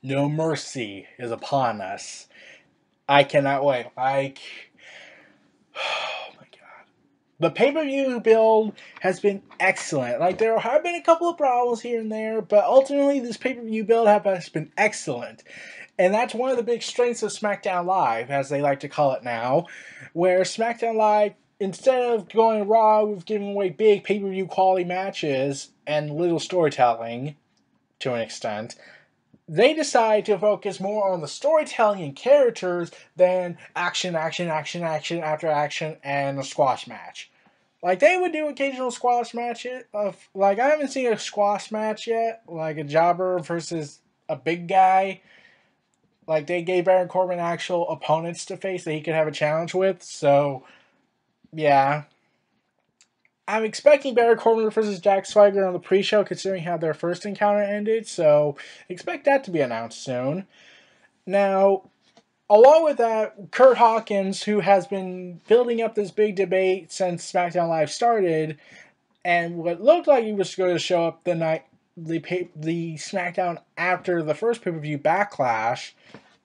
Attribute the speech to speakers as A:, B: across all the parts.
A: No Mercy is upon us. I cannot wait. Oh my god. The pay per view build has been excellent. Like, there have been a couple of problems here and there, but ultimately, this pay per view build has been excellent. And that's one of the big strengths of SmackDown Live, as they like to call it now, where SmackDown Live, instead of going raw with giving away big pay per view quality matches and little storytelling to an extent, they decide to focus more on the storytelling and characters than action, action, action, action after action, and a squash match. Like, they would do occasional squash matches. Like, I haven't seen a squash match yet, like a jobber versus a big guy. Like, they gave Baron Corbin actual opponents to face that he could have a challenge with. So, yeah. I'm expecting Baron Corbin versus Jack Swagger on the pre-show, considering how their first encounter ended. So, expect that to be announced soon. Now, along with that, Kurt Hawkins, who has been building up this big debate since SmackDown Live started, and what looked like he was going to show up the night the SmackDown after the first pay-per-view Backlash,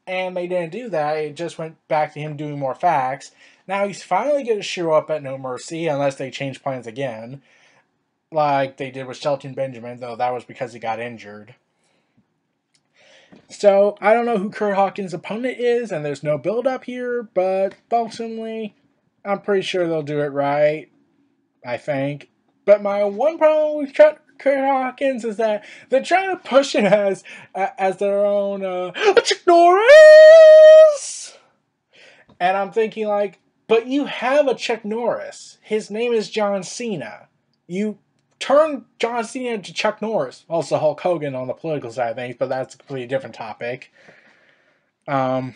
A: and they didn't do that. It just went back to him doing more facts. Now he's finally going to show up at No Mercy, unless they change plans again, like they did with Shelton Benjamin, though that was because he got injured. So, I don't know who Kurt Hawkins' opponent is, and there's no build-up here, but ultimately, I'm pretty sure they'll do it right, I think. But my one problem with Kurt Hawkins is that they're trying to push it as their own Chuck Norris! And I'm thinking, like, but you have a Chuck Norris. His name is John Cena. You turn John Cena into Chuck Norris. Also Hulk Hogan on the political side of things, but that's a completely different topic. But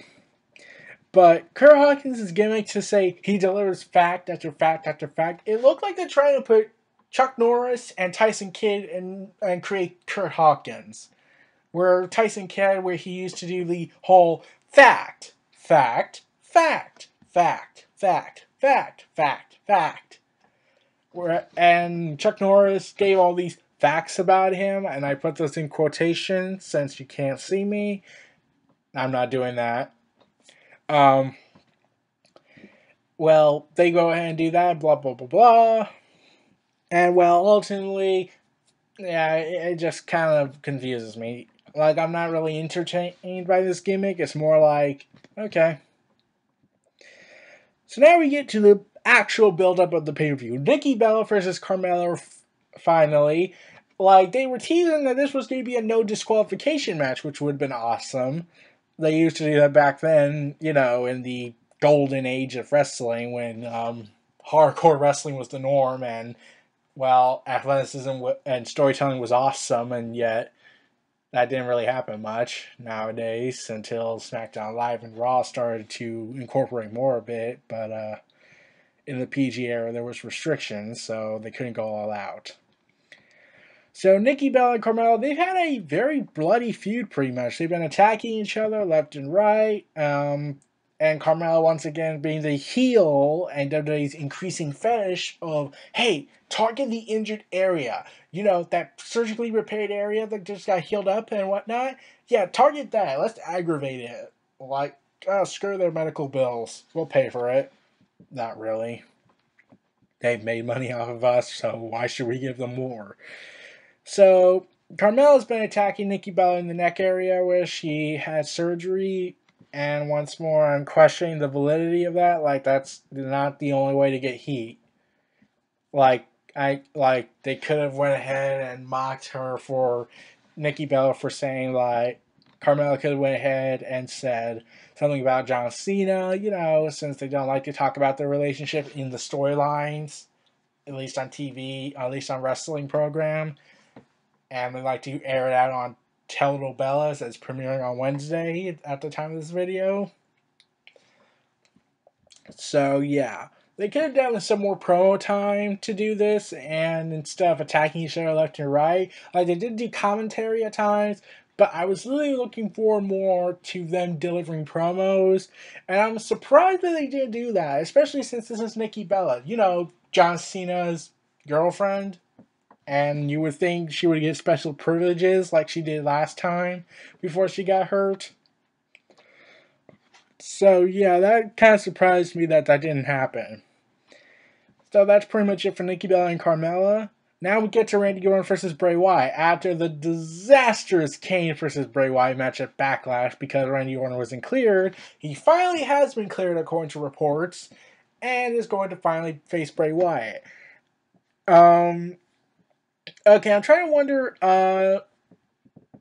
A: Kurt Hawkins' gimmick to say he delivers fact after fact after fact, it looked like they're trying to put Chuck Norris and Tyson Kidd and create Kurt Hawkins. Where Tyson Kidd, where he used to do the whole fact, fact, fact, fact, fact, fact, fact, fact. And Chuck Norris gave all these facts about him, and I put this in quotation since you can't see me. I'm not doing that. Well, they go ahead and do that, blah, blah, blah, blah. And, well, ultimately, yeah, it just kind of confuses me. Like, I'm not really entertained by this gimmick. It's more like, okay. So now we get to the actual build-up of the pay-per-view. Nikki Bella versus Carmella, finally. Like, they were teasing that this was going to be a no disqualification match, which would have been awesome. They used to do that back then, you know, in the golden age of wrestling when hardcore wrestling was the norm and, well, athleticism and storytelling was awesome, and yet that didn't really happen much nowadays until SmackDown Live and Raw started to incorporate more of it, but in the PG era there was restrictions, so they couldn't go all out. So Nikki Bella and Carmella, they've had a very bloody feud pretty much. They've been attacking each other left and right. And Carmella once again being the heel and WWE's increasing fetish of, hey, target the injured area. You know, that surgically repaired area that just got healed up and whatnot. Yeah, target that. Let's aggravate it. Like, screw their medical bills. We'll pay for it. Not really. They've made money off of us, so why should we give them more? So, Carmella's been attacking Nikki Bella in the neck area where she had surgery, and once more, I'm questioning the validity of that. Like, that's not the only way to get heat. Like, they could have went ahead and mocked her for Nikki Bella for saying, like, Carmella could have went ahead and said something about John Cena, you know, since they don't like to talk about their relationship in the storylines, at least on TV, at least on wrestling program. And we like to air it out on Tell Little Bellas as premiering on Wednesday at the time of this video. So, yeah. They could have done some more promo time to do this, and instead of attacking each other left and right, like they did do commentary at times, but I was really looking for more to them delivering promos, and I'm surprised that they didn't do that, especially since this is Nikki Bella. You know, John Cena's girlfriend. and you would think she would get special privileges like she did last time before she got hurt. So yeah, that kind of surprised me that didn't happen. So that's pretty much it for Nikki Bella and Carmella. Now we get to Randy Orton versus Bray Wyatt after the disastrous Kane versus Bray Wyatt match at Backlash because Randy Orton wasn't cleared. He finally has been cleared according to reports and is going to finally face Bray Wyatt. Okay, I'm trying to wonder,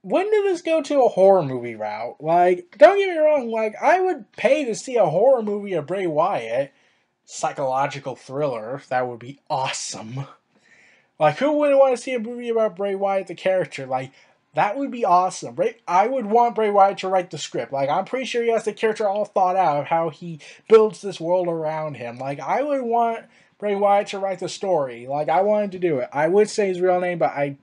A: when did this go to a horror movie route? Like, don't get me wrong, like, I would pay to see a horror movie of Bray Wyatt. Psychological thriller. That would be awesome. Like, who wouldn't want to see a movie about Bray Wyatt, the character? Like, that would be awesome. I would want Bray Wyatt to write the script. Like, I'm pretty sure he has the character all thought out of how he builds this world around him. Like, I would want Bray Wyatt to write the story. Like, I wanted to do it. I would say his real name, but I,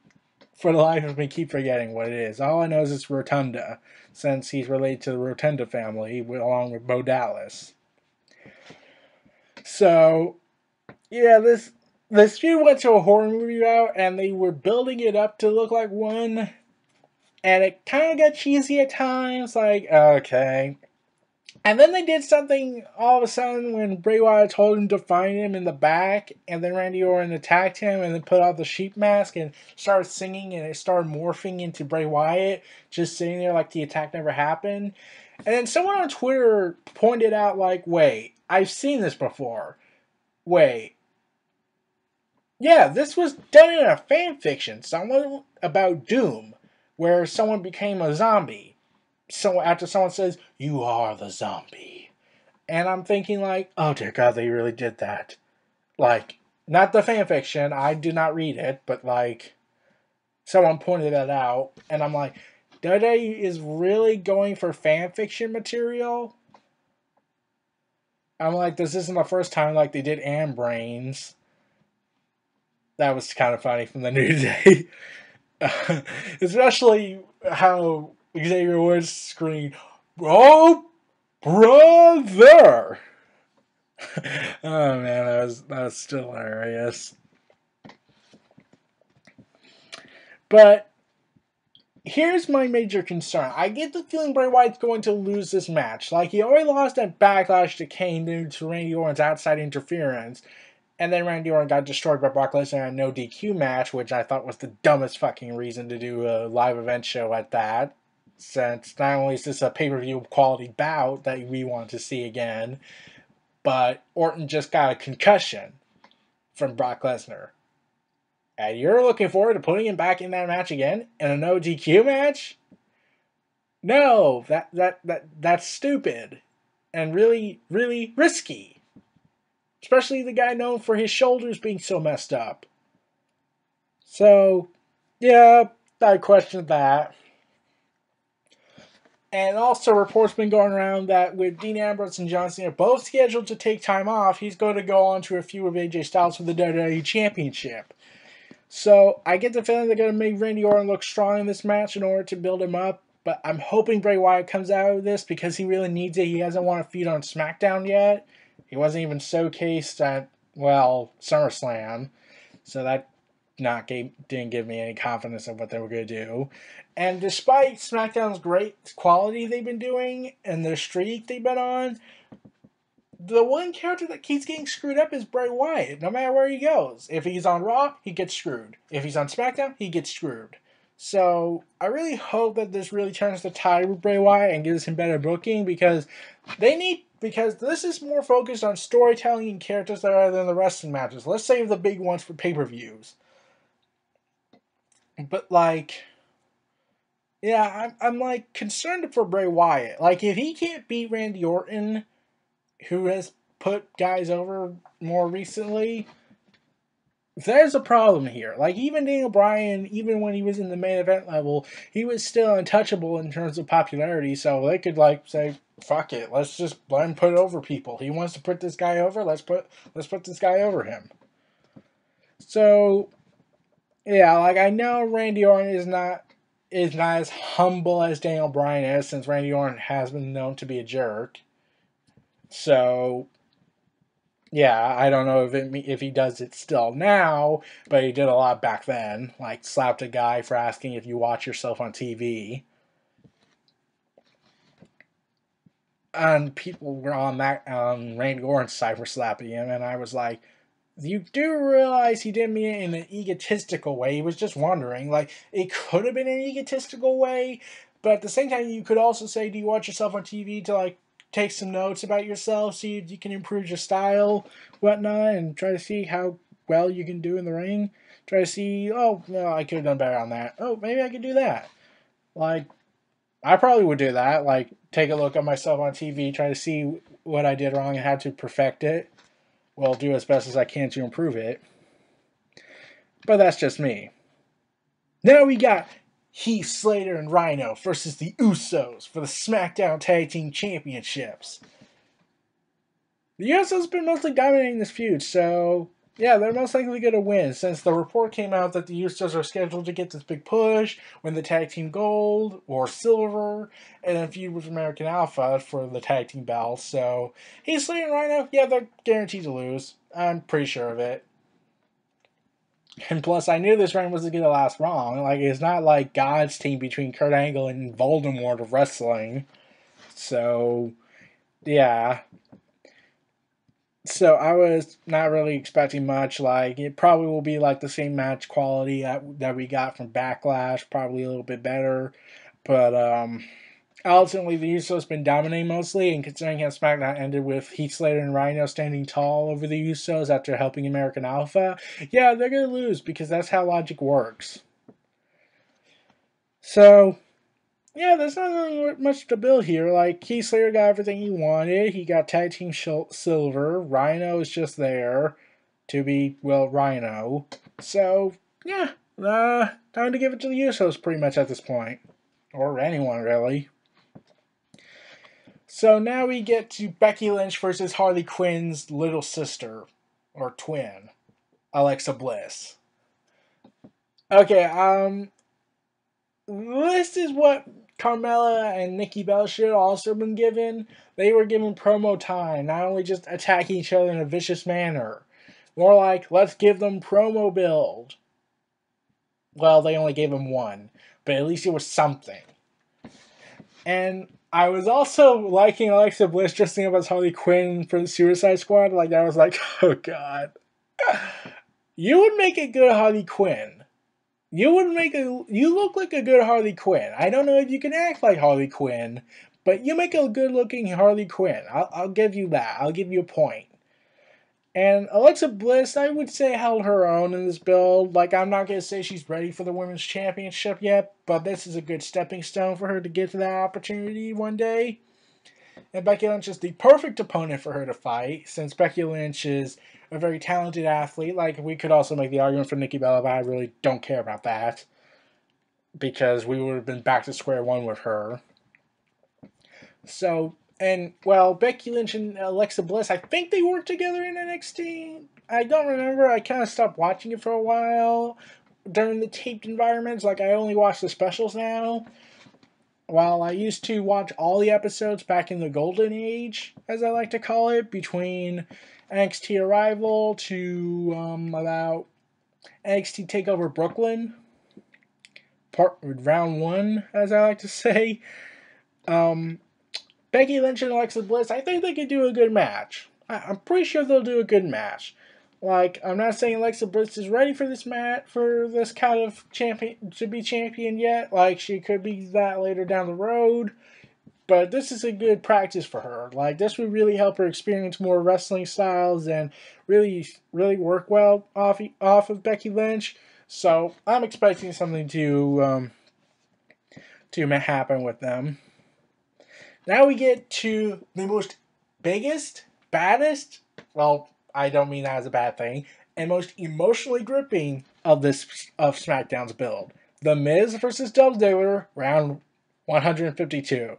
A: for the life of me, keep forgetting what it is. All I know is it's Rotunda, since he's related to the Rotunda family, along with Bo Dallas. So, yeah, this feud went to a horror movie route, and they were building it up to look like one, and it kind of got cheesy at times, like, okay. And then they did something all of a sudden when Bray Wyatt told him to find him in the back, and then Randy Orton attacked him, and then put out the sheep mask, and started singing, and it started morphing into Bray Wyatt, just sitting there like the attack never happened. And then someone on Twitter pointed out, like, wait, I've seen this before. Wait. Yeah, this was done in a fan fiction. Someone about Doom, where someone became a zombie. So after someone says, "You are the zombie," and I'm thinking like, oh dear God, they really did that. Like, not the fan fiction. I did not read it, but like, someone pointed that out, and I'm like, WWE is really going for fan fiction material. I'm like, this isn't the first time like they did Brains. That was kind of funny from the New Day. Especially how Xavier Woods screamed, "Oh, brother!" Oh man, that was still hilarious. But here's my major concern. I get the feeling Bray Wyatt's going to lose this match. Like, he already lost at Backlash to Kane due to Randy Orton's outside interference. And then Randy Orton got destroyed by Brock Lesnar in a no DQ match, which I thought was the dumbest fucking reason to do a live event show at that. Since not only is this a pay-per-view quality bout that we want to see again, but Orton just got a concussion from Brock Lesnar. And you're looking forward to putting him back in that match again in a no DQ match? No, that's stupid and really, really risky. Especially the guy known for his shoulders being so messed up. So, yeah, I questioned that. And also, reports been going around that with Dean Ambrose and John Cena both scheduled to take time off, he's going to go on to a feud with AJ Styles for the WWE Championship. So, I get the feeling they're going to make Randy Orton look strong in this match in order to build him up. But I'm hoping Bray Wyatt comes out of this because he really needs it. He hasn't won a feud on SmackDown yet. He wasn't even showcased at, well, SummerSlam. So that didn't give me any confidence of what they were going to do. And despite SmackDown's great quality they've been doing and their streak they've been on, the one character that keeps getting screwed up is Bray Wyatt, no matter where he goes. If he's on Raw, he gets screwed. If he's on SmackDown, he gets screwed. So I really hope that this really turns the tide with Bray Wyatt and gives him better booking because this is more focused on storytelling and characters rather than the wrestling matches. Let's save the big ones for pay-per-views. But like, yeah, I'm like concerned for Bray Wyatt. Like, if he can't beat Randy Orton, who has put guys over more recently, there's a problem here. Like, even Daniel Bryan, even when he was in the main event level, he was still untouchable in terms of popularity. So they could like say, "Fuck it, let's just let him put over people. He wants to put this guy over. Let's put this guy over him." So, yeah, like, I know Randy Orton is not as humble as Daniel Bryan is, since Randy Orton has been known to be a jerk. So, Yeah, I don't know if he does it still now, but he did a lot back then. Like slapped a guy for asking if you watch yourself on TV. And people were on that Randy Orton's side for slapping him, and I was like, you do realize he didn't mean it in an egotistical way. He was just wondering. Like, it could have been an egotistical way, but at the same time, you could also say, do you watch yourself on TV to, like, take some notes about yourself so you can improve your style, whatnot, and try to see how well you can do in the ring? Try to see, oh, no, I could have done better on that. Oh, maybe I could do that. Like, I probably would do that. Like, take a look at myself on TV, try to see what I did wrong and how to perfect it. Well, do as best as I can to improve it. But that's just me. Now we got Heath, Slater, and Rhino versus the Usos for the SmackDown Tag Team Championships. The Usos have been mostly dominating this feud, so yeah, they're most likely going to win since the report came out that the Usos are scheduled to get this big push, win the Tag Team Gold or Silver, and then feud with American Alpha for the Tag Team belts. So Heath, Slater, and Rhino, yeah, they're guaranteed to lose. I'm pretty sure of it. And plus, I knew this reign wasn't going to last long. Like, it's not like God's team between Kurt Angle and Voldemort of wrestling. So, yeah. So, I was not really expecting much. Like, it probably will be like the same match quality that we got from Backlash. Probably a little bit better. But, ultimately, the Usos have been dominating mostly, and considering how SmackDown ended with Heath Slater and Rhino standing tall over the Usos after helping American Alpha, yeah, they're going to lose because that's how logic works. So, yeah, there's not really much to build here. Like, Heath Slater got everything he wanted. He got Tag Team Silver. Rhino is just there to be, well, Rhino. So, yeah, time to give it to the Usos pretty much at this point. Or anyone, really. So now we get to Becky Lynch versus Harley Quinn's little sister, or twin, Alexa Bliss. Okay, this is what Carmella and Nikki Bella should have also been given. They were given promo time, not only just attacking each other in a vicious manner. More like, let's give them promo build. Well, they only gave them one, but at least it was something. And I was also liking Alexa Bliss dressing up as Harley Quinn for the Suicide Squad. Like, I was like, oh god. You would make a good Harley Quinn. You look like a good Harley Quinn. I don't know if you can act like Harley Quinn, but you make a good looking Harley Quinn. I'll give you that. I'll give you a point. And Alexa Bliss, I would say, held her own in this build. Like, I'm not going to say she's ready for the Women's Championship yet, but this is a good stepping stone for her to get to that opportunity one day. And Becky Lynch is the perfect opponent for her to fight, since Becky Lynch is a very talented athlete. Like, we could also make the argument for Nikki Bella, but I really don't care about that, because we would have been back to square one with her. So, and, well, Becky Lynch and Alexa Bliss, I think they worked together in NXT. I don't remember. I kind of stopped watching it for a while during the taped environments. Like, I only watch the specials now. While I used to watch all the episodes back in the golden age, as I like to call it, between NXT Arrival to about NXT TakeOver Brooklyn, round one, as I like to say. Becky Lynch and Alexa Bliss, I think they could do a good match. I'm pretty sure they'll do a good match. Like, I'm not saying Alexa Bliss is ready for this match, for this kind of champion, to be champion yet. Like, she could be that later down the road. But this is a good practice for her. Like, this would really help her experience more wrestling styles and really work well off of Becky Lynch. So, I'm expecting something to happen with them. Now we get to the most biggest, baddest, well, I don't mean that as a bad thing, and most emotionally gripping of SmackDown's build. The Miz versus Dolph Ziggler, round 152.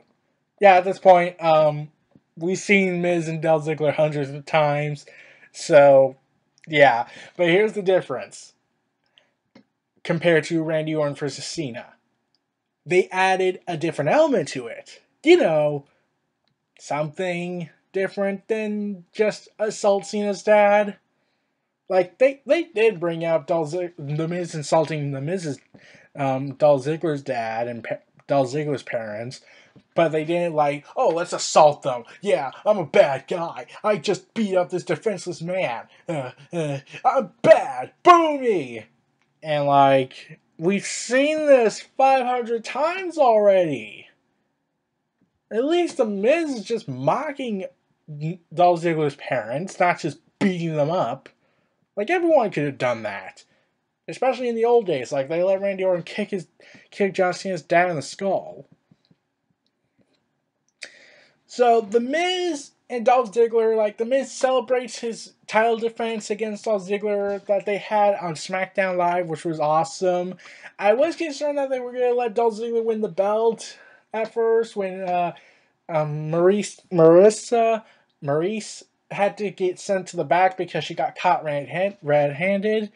A: Yeah, at this point, we've seen Miz and Dolph Ziggler hundreds of times, so, yeah. But here's the difference compared to Randy Orton versus Cena. They added a different element to it. You know, something different than just assault Cena's dad. Like, they did bring up The Miz insulting The Miz's, Dolph Ziggler's dad and Dolph Ziggler's parents, but they didn't like, oh, let's assault them. Yeah, I'm a bad guy. I just beat up this defenseless man. I'm bad. Boo me. And, like, we've seen this 500 times already. At least The Miz is just mocking Dolph Ziggler's parents, not just beating them up. Like, everyone could have done that. Especially in the old days. Like, they let Randy Orton kick John Cena's dad in the skull. So, The Miz and Dolph Ziggler, like, The Miz celebrates his title defense against Dolph Ziggler that they had on SmackDown Live, which was awesome. I was concerned that they were going to let Dolph Ziggler win the belt at first when Maurice had to get sent to the back because she got caught red-handed.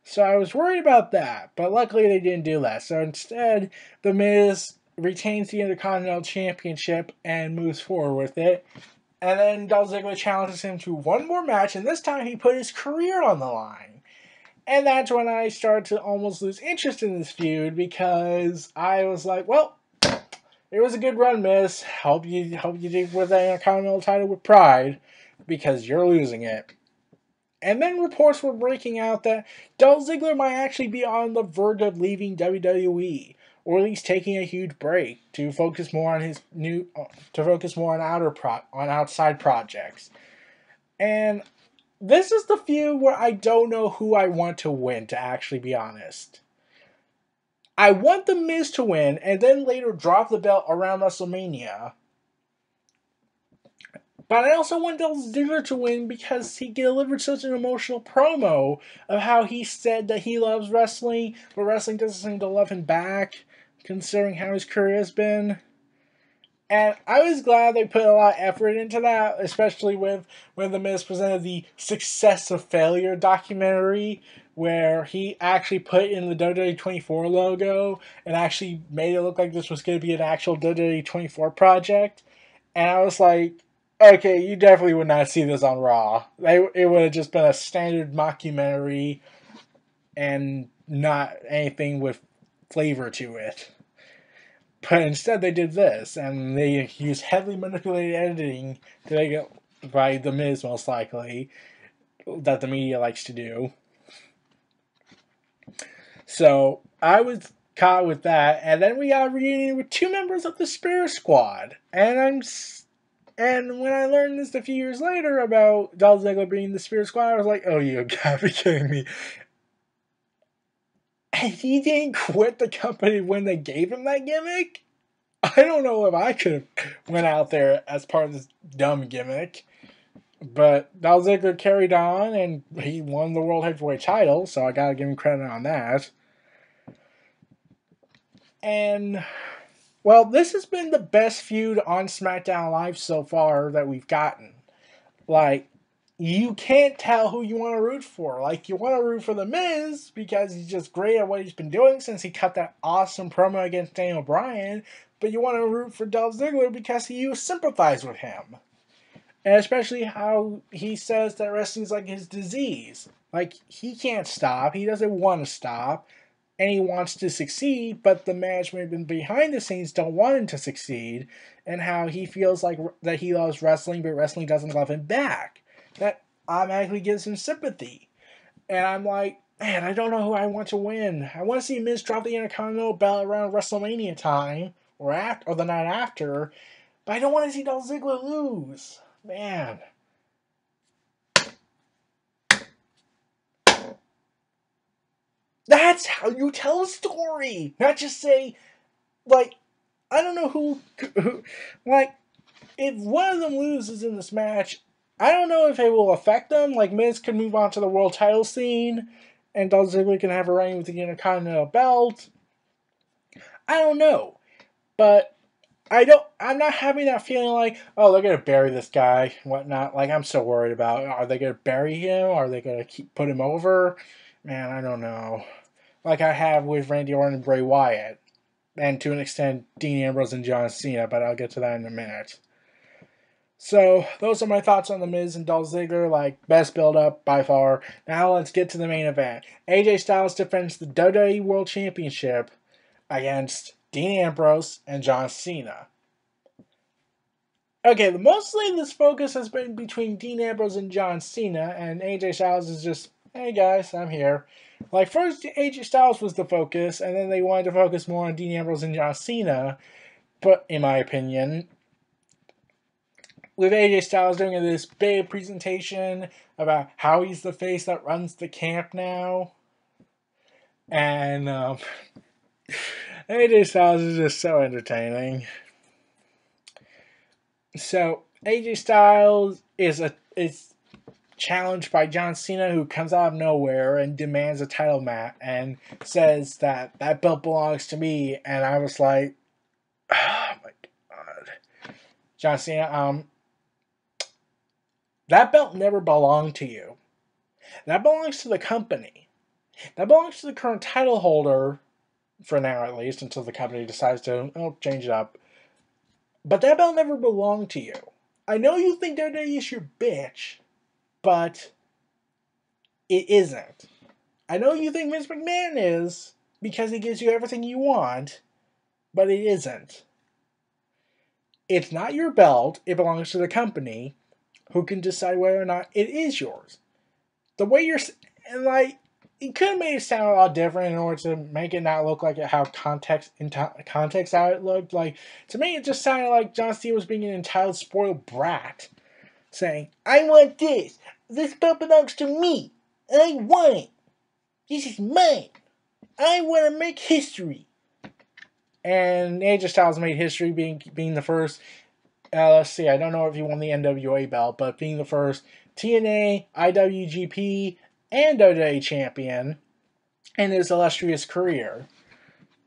A: So I was worried about that, but luckily they didn't do that. So instead, The Miz retains the Intercontinental Championship and moves forward with it. And then Dolph Ziggler challenges him to one more match, and this time he put his career on the line. And that's when I started to almost lose interest in this feud because I was like, well, it was a good run, Miz. Hope you did with that Intercontinental title with pride because you're losing it. And then reports were breaking out that Dolph Ziggler might actually be on the verge of leaving WWE, or at least taking a huge break to focus more on outside projects. And this is the feud where I don't know who I want to win, to actually be honest. I want The Miz to win and then later drop the belt around WrestleMania. But I also want Dolph Ziggler to win because he delivered such an emotional promo of how he said that he loves wrestling, but wrestling doesn't seem to love him back, considering how his career has been. And I was glad they put a lot of effort into that, especially when The Miz presented the Success of Failure documentary, where he actually put in the WWE 24 logo and actually made it look like this was going to be an actual WWE 24 project. And I was like, okay, you definitely would not see this on Raw. It would have just been a standard mockumentary and not anything with flavor to it. But instead they did this, and they used heavily manipulated editing to make it by The Miz, most likely, that the media likes to do. So, I was caught with that, and then we got reunited with two members of the Spirit Squad. And when I learned this a few years later about Dolph Ziggler being the Spirit Squad, I was like, oh, you gotta be kidding me. And he didn't quit the company when they gave him that gimmick? I don't know if I could have went out there as part of this dumb gimmick. But Dolph Ziggler carried on, and he won the World Heavyweight title, so I gotta give him credit on that. And, well, this has been the best feud on SmackDown Live so far that we've gotten. Like, you can't tell who you want to root for. Like, you want to root for The Miz because he's just great at what he's been doing since he cut that awesome promo against Daniel Bryan. But you want to root for Dolph Ziggler because you sympathize with him. And especially how he says that wrestling's like his disease. Like, he can't stop. He doesn't want to stop. And he wants to succeed, but the management behind the scenes don't want him to succeed. And how he feels like that he loves wrestling, but wrestling doesn't love him back. That automatically gives him sympathy. And I'm like, man, I don't know who I want to win. I want to see Miz drop the Intercontinental belt around WrestleMania time, or the night after, but I don't want to see Dolph Ziggler lose. Man. That's how you tell a story! Not just say, like, I don't know who like, if one of them loses in this match, I don't know if it will affect them. Like, Miz could move on to the world title scene, and Dolph Ziggler can have a reign with the Intercontinental belt. I don't know. But I'm not having that feeling like, oh, they're going to bury this guy and whatnot. Like, I'm so worried about, are they going to bury him? Are they going to put him over? Man, I don't know. Like I have with Randy Orton and Bray Wyatt. And to an extent, Dean Ambrose and John Cena, but I'll get to that in a minute. So those are my thoughts on The Miz and Dolph Ziggler. Like, best build up by far. Now let's get to the main event. AJ Styles defends the WWE World Championship against Dean Ambrose and John Cena. Okay, mostly this focus has been between Dean Ambrose and John Cena, and AJ Styles is just, hey guys, I'm here. Like, first AJ Styles was the focus, and then they wanted to focus more on Dean Ambrose and John Cena, but in my opinion, with AJ Styles doing this big presentation about how he's the face that runs the camp now, and AJ Styles is just so entertaining. So AJ Styles is challenged by John Cena, who comes out of nowhere and demands a title match and says that belt belongs to me. And I was like, oh my god, John Cena, that belt never belonged to you. That belongs to the company. That belongs to the current title holder, for now at least, until the company decides to change it up. But that belt never belonged to you. I know you think WWE is your bitch, but it isn't. I know you think Vince McMahon is, because he gives you everything you want, but it isn't. It's not your belt, it belongs to the company, who can decide whether or not it is yours. The way you're, and like, it could have made it sound a lot different in order to make it not look like how context how it looked. Like, to me, it just sounded like John Cena was being an entitled, spoiled brat, saying, "I want this. This belt belongs to me, and I want it. This is mine. I want to make history." And AJ Styles made history being the first. Let's see, I don't know if he won the NWA belt, but being the first TNA, IWGP, and WWE champion in his illustrious career.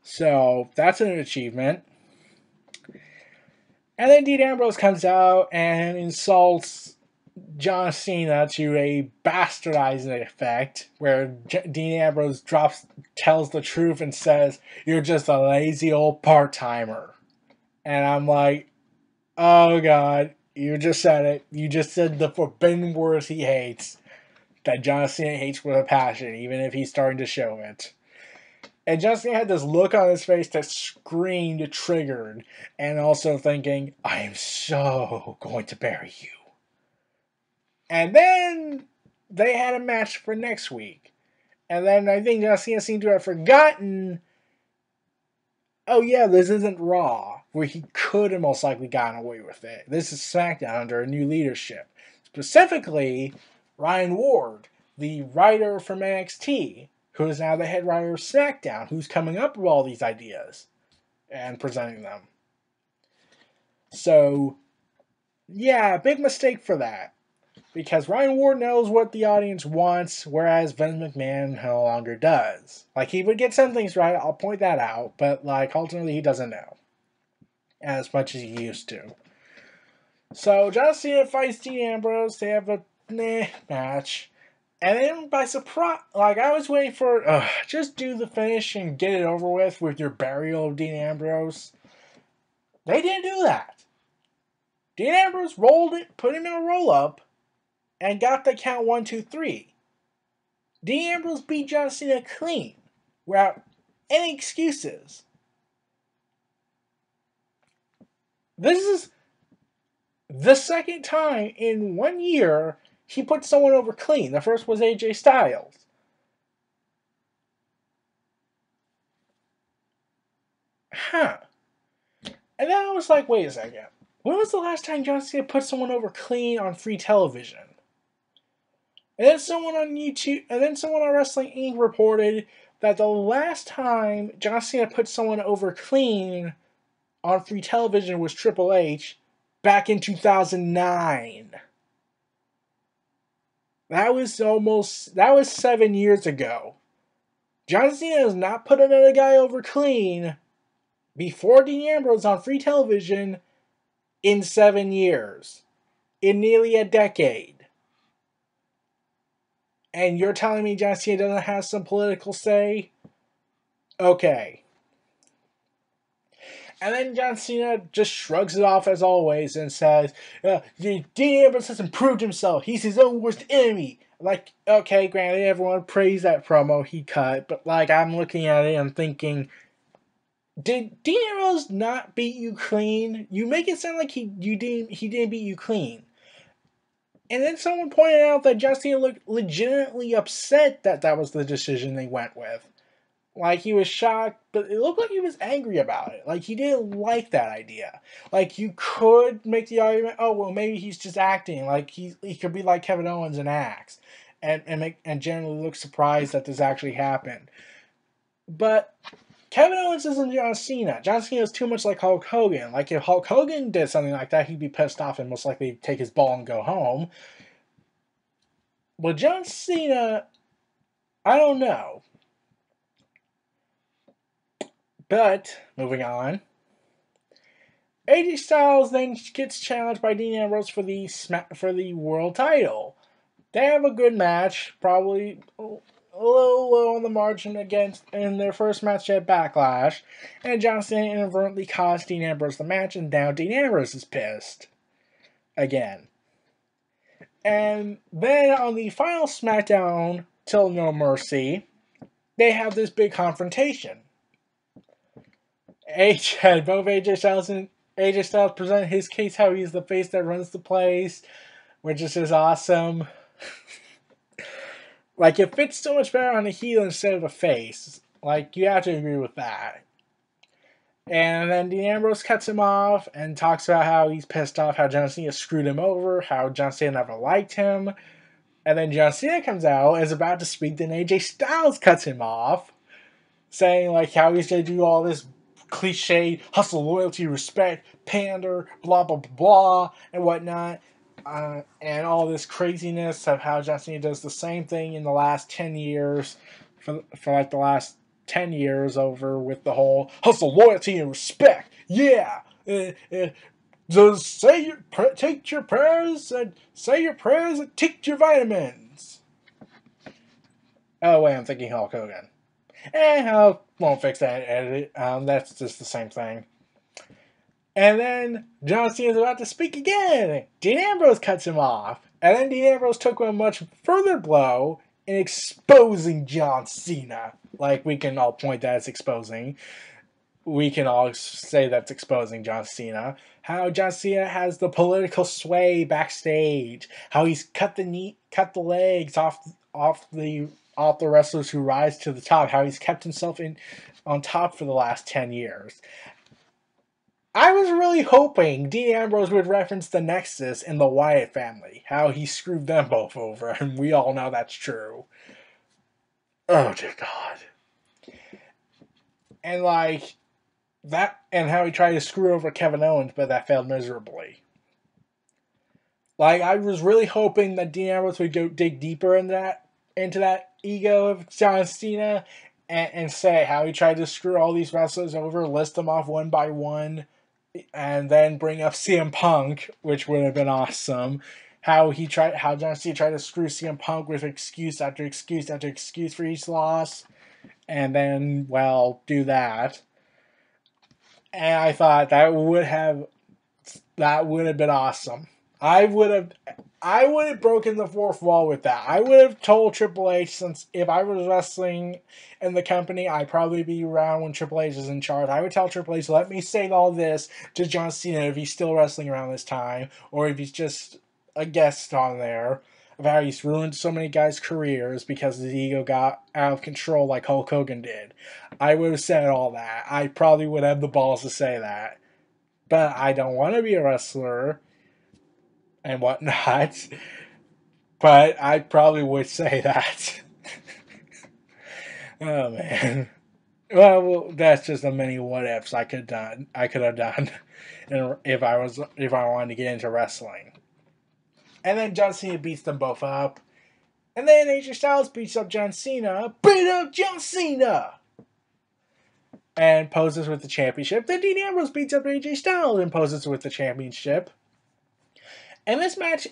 A: So that's an achievement. And then Dean Ambrose comes out and insults John Cena to a bastardizing effect, where Dean Ambrose tells the truth and says, "You're just a lazy old part-timer." And I'm like, oh god, you just said it. You just said the forbidden words he hates. That John Cena hates with a passion, even if he's starting to show it. And John Cena had this look on his face that screamed triggered, and also thinking, I am so going to bury you. And then they had a match for next week. And then I think John Cena seemed to have forgotten, oh yeah, this isn't Raw, where he could have most likely gotten away with it. This is SmackDown under a new leadership. Specifically, Ryan Ward, the writer from NXT, who is now the head writer of SmackDown, who's coming up with all these ideas and presenting them. So, yeah, big mistake for that. Because Ryan Ward knows what the audience wants, whereas Vince McMahon no longer does. Like, he would get some things right, I'll point that out, but, like, ultimately he doesn't know as much as he used to. So, John Cena fights Dean Ambrose, they have a match, and then by surprise, like, I was waiting for, just do the finish and get it over with your burial of Dean Ambrose. They didn't do that. Dean Ambrose rolled it, put him in a roll-up, and got the count 1, 2, 3. Dean Ambrose beat John Cena clean, without any excuses. This is the second time in 1 year he put someone over clean. The first was AJ Styles. Huh. And then I was like, wait a second. When was the last time John Cena put someone over clean on free television? And then someone on YouTube, and then someone on Wrestling Inc. reported that the last time John Cena put someone over clean on free television was Triple H back in 2009. That was 7 years ago. John Cena has not put another guy over clean before Dean Ambrose on free television in 7 years. In nearly a decade. And you're telling me John Cena doesn't have some political say? Okay. And then John Cena just shrugs it off as always and says, Dean Ambrose has improved himself. He's his own worst enemy. Like, okay, granted, everyone praised that promo he cut, but like, I'm looking at it and thinking, did Dean Ambrose not beat you clean? You make it sound like he didn't beat you clean. And then someone pointed out that John Cena looked legitimately upset that was the decision they went with. Like, he was shocked, but it looked like he was angry about it. Like, he didn't like that idea. Like, you could make the argument, oh, well, maybe he's just acting. Like, he could be like Kevin Owens and acts. And generally look surprised that this actually happened. But Kevin Owens isn't John Cena. John Cena is too much like Hulk Hogan. Like, if Hulk Hogan did something like that, he'd be pissed off and most likely take his ball and go home. But John Cena, I don't know. But, moving on, AJ Styles then gets challenged by Dean Ambrose for the world title. They have a good match, probably a little low on the margin in their first match at Backlash, and John Cena inadvertently cost Dean Ambrose the match, and now Dean Ambrose is pissed. Again. And then on the final SmackDown till No Mercy, they have this big confrontation. Both AJ Styles and AJ Styles present his case how he's the face that runs the place, which is just awesome. Like, it fits so much better on a heel instead of a face. Like, you have to agree with that. And then Dean Ambrose cuts him off and talks about how he's pissed off, how John Cena screwed him over, how John Cena never liked him. And then John Cena comes out and is about to speak, then AJ Styles cuts him off, saying, like, how he's going to do all this cliche hustle, loyalty, respect, pander, blah, blah, blah, blah, and whatnot. And all this craziness of how John Cena does the same thing in the last 10 years, for like the last 10 years over with the whole hustle, loyalty, and respect. Yeah! Just take your prayers and say your prayers and take your vitamins. Oh, wait, I'm thinking Hulk Hogan. I won't fix that edit. That's just the same thing. And then John Cena's about to speak again. Dean Ambrose cuts him off. And then Dean Ambrose took a much further blow in exposing John Cena. Like, we can all point that as exposing. We can all say that's exposing John Cena. How John Cena has the political sway backstage. How he's cut the legs off the wrestlers who rise to the top. How he's kept himself on top for the last 10 years. I was really hoping Dean Ambrose would reference the Nexus in the Wyatt family. How he screwed them both over. And we all know that's true. Oh, dear God. And like, that, and how he tried to screw over Kevin Owens, but that failed miserably. Like, I was really hoping that Dean Ambrose would go dig deeper into that ego of John Cena and say how he tried to screw all these wrestlers over, list them off one by one, and then bring up CM Punk, which would have been awesome. How John Cena tried to screw CM Punk with excuse after excuse after excuse for each loss, and then, well, do that. And I thought that would have been awesome. I would have broken the fourth wall with that. I would have told Triple H, since if I was wrestling in the company, I'd probably be around when Triple H is in charge. I would tell Triple H, let me say all this to John Cena if he's still wrestling around this time, or if he's just a guest on there, of how he's ruined so many guys' careers because his ego got out of control like Hulk Hogan did. I would have said all that. I probably would have the balls to say that. But I don't want to be a wrestler and whatnot. But I probably would say that. Oh, man. Well, that's just a many what ifs I could have done if I wanted to get into wrestling. And then John Cena beats them both up. And then AJ Styles beats up John Cena. Beat up John Cena! And poses with the championship. Then Dean Ambrose beats up AJ Styles and poses with the championship. And this match,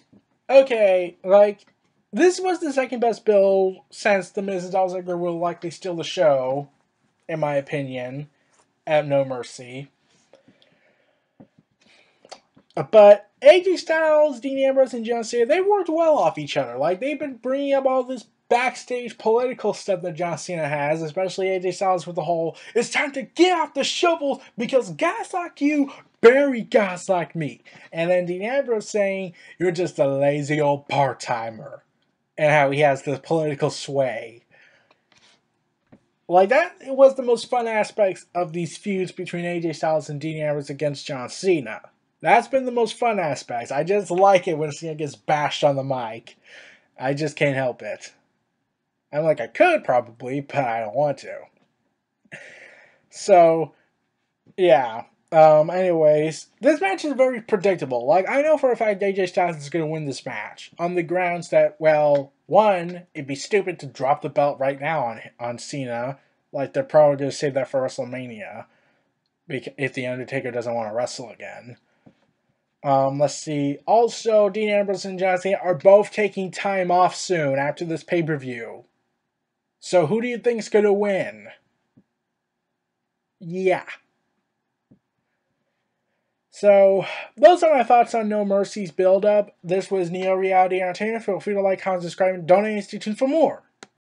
A: okay, like, this was the second best build since The Miz and Dolph Ziggler will likely steal the show, in my opinion, at No Mercy. But AJ Styles, Dean Ambrose, and John Cena, they worked well off each other. Like, they've been bringing up all this backstage political stuff that John Cena has, especially AJ Styles with the whole, it's time to get off the shovels because guys like you bury guys like me. And then Dean Ambrose saying, you're just a lazy old part-timer. And how he has the political sway. Like, that was the most fun aspects of these feuds between AJ Styles and Dean Ambrose against John Cena. That's been the most fun aspects. I just like it when Cena gets bashed on the mic. I just can't help it. I'm like, I could probably, but I don't want to. So, yeah. Anyways, this match is very predictable. Like, I know for a fact AJ Styles is going to win this match. On the grounds that, well, one, it'd be stupid to drop the belt right now on Cena. Like, they're probably going to save that for WrestleMania. If The Undertaker doesn't want to wrestle again. Let's see. Also, Dean Ambrose and John Cena are both taking time off soon after this pay-per-view. So who do you think's going to win? Yeah. So, those are my thoughts on No Mercy's build-up. This was Neo Reality Entertainment. Feel free to like, comment, subscribe, and donate and stay tuned for more.